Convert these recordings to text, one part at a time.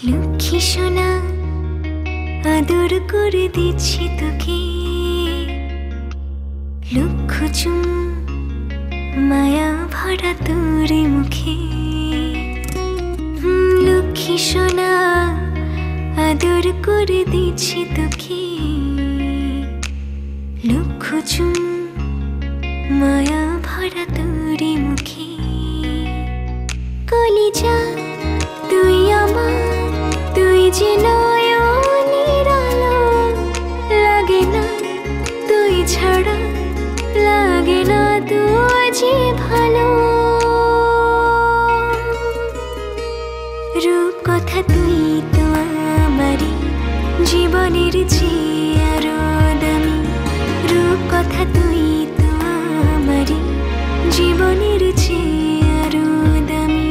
লক্ষ্মী সোনা আদর করে দিচ্ছি তোকে, লক্ষ চুম মায়া ভরা তোর মুখে। লক্ষ্মী সোনা আদর করে দিচ্ছি তোকে, লক্ষ চুম মায়া ভরা তোর মুখে। কলিজা তুই আমার, তুই যে নয়নের আলো, লাগে না তুই ছাড়া, লাগে না তুই যে ভালো। রূপ কথা তুই তো আমারই জীবনের চেয়ে আরো দামি, রূপ কথা তুই তো আমারই জীবনের চেয়ে আরো দামি।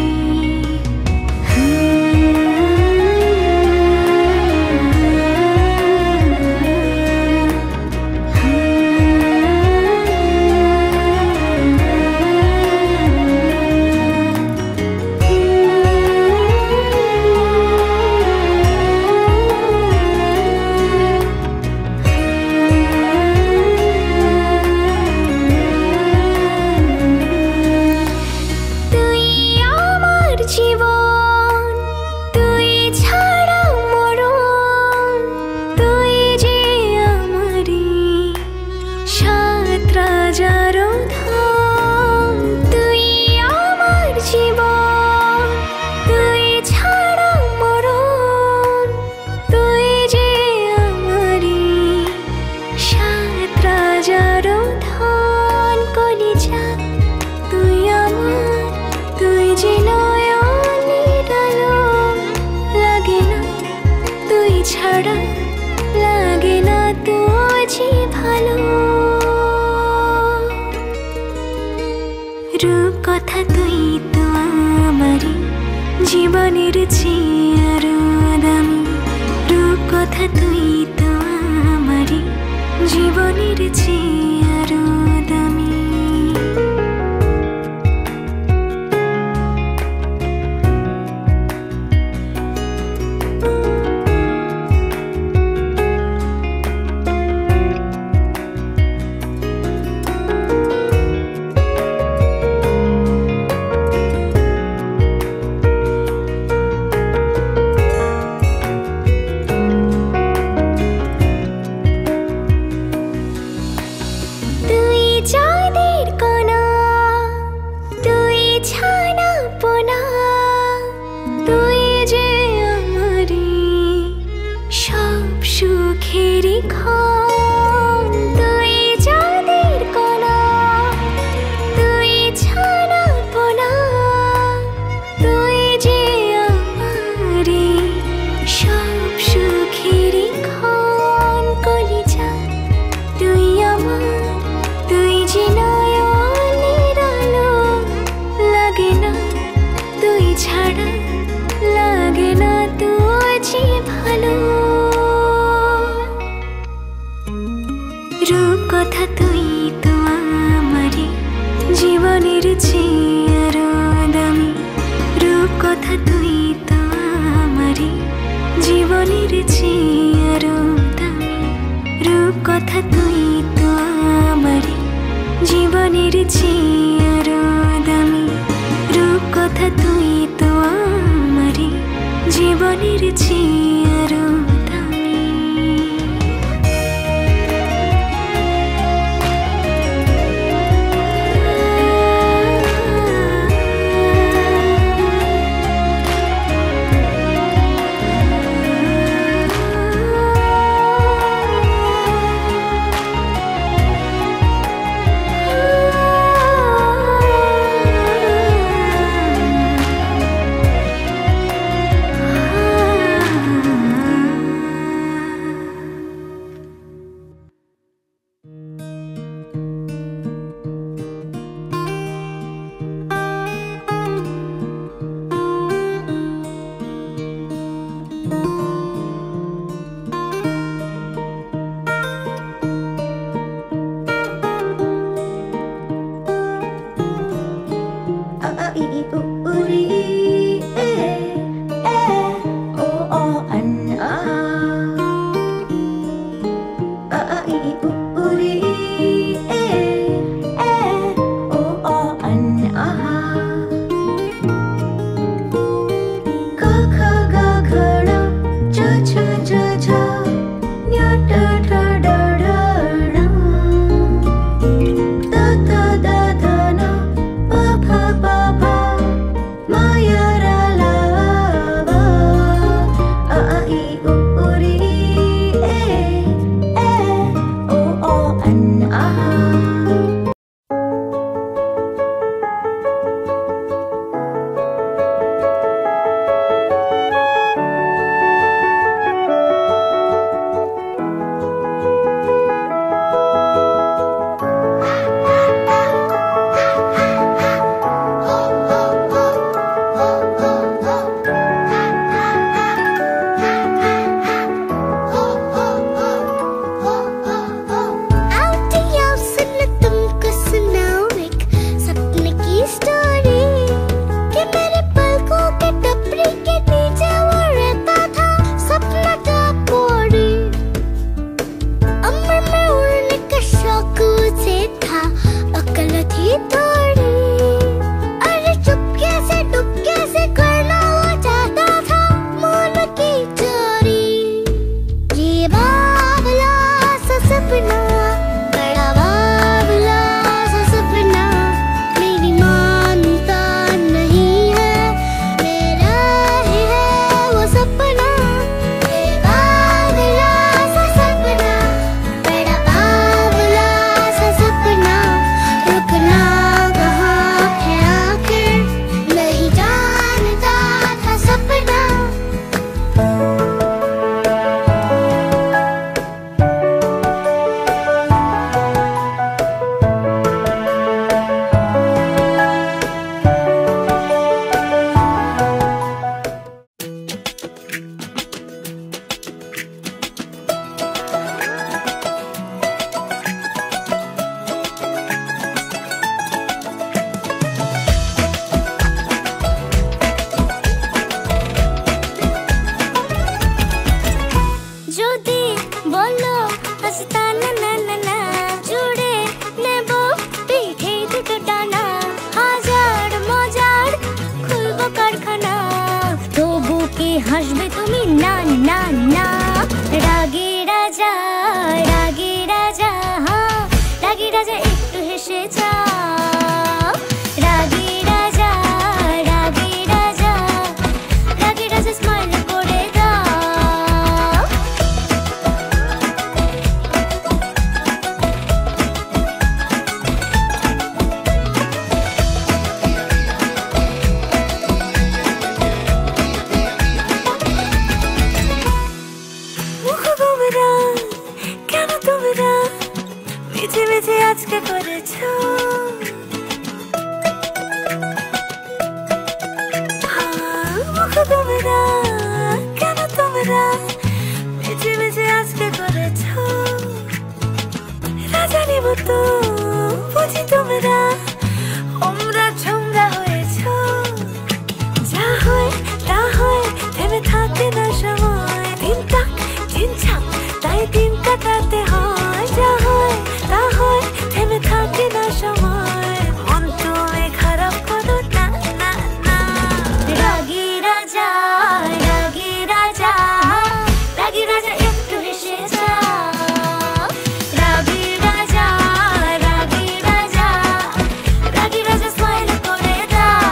রূপ কথা তুই তো আমারই জীবনের চেয়ে আরো দামি, রূপ কথা তুই তো আমারই জীবনের চেয়ে আরো দামি। রূপ কথা তুই তো আমারই জীবনের চেয়ে আরো দামি, রূপ কথা তুই তো আমারই জীবনের চেয়ে আরো দামি, রূপ কথা তুই তো আমারই জীবনের চেয়ে আরো দামি, রূপ কথা তুই তো আমারই জীবনের চেয়ে আরো দামি। তোমরা ওমরা ঝমরা হয়েছ যা হয় তা হয় থেমে থাকে না সময় দিন তাক দিন ছাক তাই দিন কাটাতে হয় যা হয় তা হয় থেমে থাকে না সময় মন তুমি খারাপ করো না না না রাগী রাজা রাগী রাজা রাগী রাজা একটু হেসে যা রাগী রাজা রাগী রাজা রাগী রাজা স্মাইল করে দাও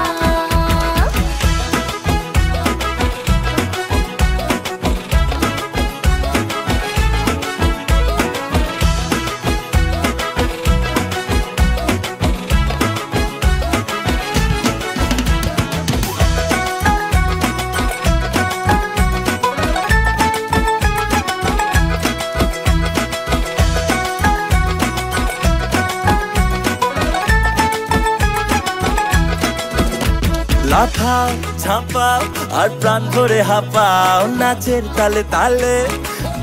লাফাও ঝাঁপাও আর প্রাণ ভরে হাঁপাও নাচের তালে তালে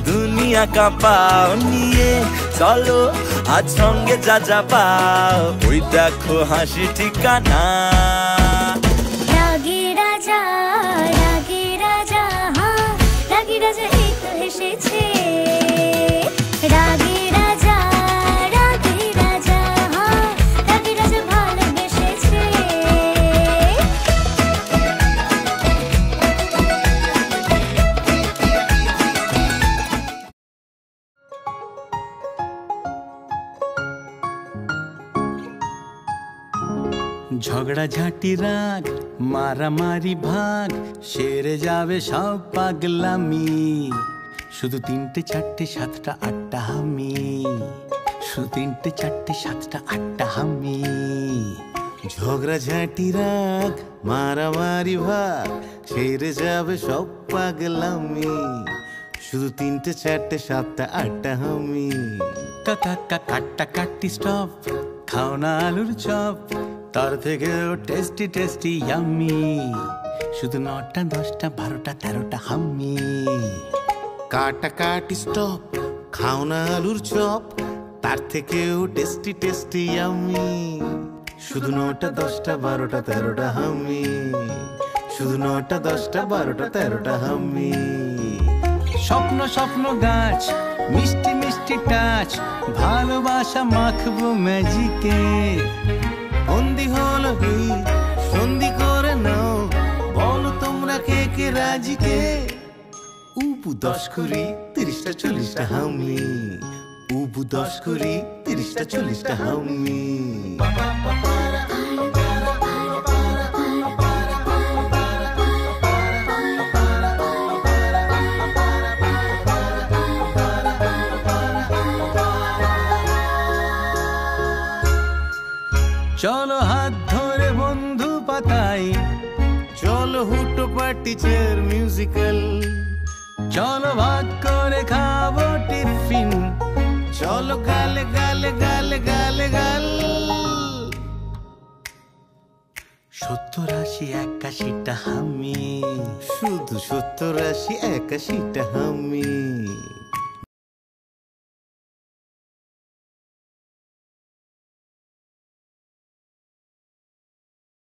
দুনিয়া কাঁপাও নিয়ে চলো আজ সঙ্গে যা যা পাও ওই দেখো হাসি ঠিকানা রাগী রাজা হ্যাঁ রাগী রাজা একটু হেসেছে রাগী রাজা হ্যাঁ রাগী রাজা ভালোবেসেছে ঝগড়া ঝাঁটি রাগ মারামারি ভাগ সেরে যাবে সব পাগলামি শুধু 3টে 4টে 7টা 8টা হামি শুধু 3টে 4টে 7টা 8টা হামি ঝগড়া ঝাঁটি রাগ মারামারি ভাগ সেরে যাবে সব পাগলামি শুধু 3টে 4টে 7টা 8টা হামি কাকা কাটা কাটি স্টপ খাও না আলুর চপ তার থেকেও টেস্টি টেস্টি ইয়াম্মি শুধু 9টা 10টা 12টা 13টা হাম্মি কাটা কাটি স্টপ খাও না আলুর চপ তার থেকেও টেস্টি টেস্টি ইয়াম্মি শুধু 9টা 10টা 12টা 13টা হাম্মি শুধু 9টা 10টা 12টা 13টা হাম্মি স্বপ্ন স্বপ্ন গাছ মিষ্টি মিষ্টি টাচ ভালোবাসা মাখবো ম্যাজিকে বন্দি হলো সন্ধি করে নাও বলো তোমরা কে কে রাজি কে উবু 10 কুড়ি 30টা 40টা হামি উবু 10 কুড়ি 30টা 40টা হামি চলো হাত ধরে বন্ধু পাতাই চলো হুটো পার্টি চেয়ার মিউজিক্যাল চলো ভাগ করে খাবো টিফিন চলো গালে গালে গালে গালে গাল 70 80 81টা হামি শুধু 70 80 81টা হামি